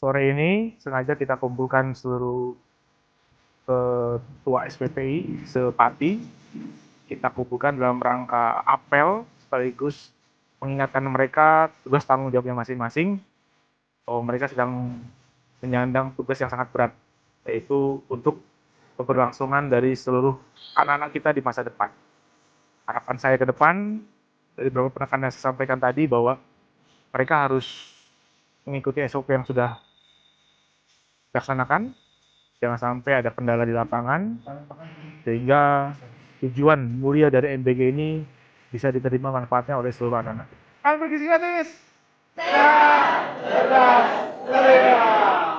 Sore ini sengaja kita kumpulkan seluruh ketua SPPI se-Pati. Kita kumpulkan dalam rangka apel sekaligus mengingatkan mereka tugas tanggung jawabnya masing-masing bahwa mereka sedang menyandang tugas yang sangat berat, yaitu untuk keberlangsungan dari seluruh anak-anak kita di masa depan. Harapan saya ke depan, dari beberapa penekanan yang saya sampaikan tadi, bahwa mereka harus mengikuti SOP yang sudah dilaksanakan, jangan sampai ada kendala di lapangan, sehingga tujuan mulia dari MBG ini bisa diterima manfaatnya oleh seluruh anak-anak. Kan begitu, Sehat, cerdas, cerdas.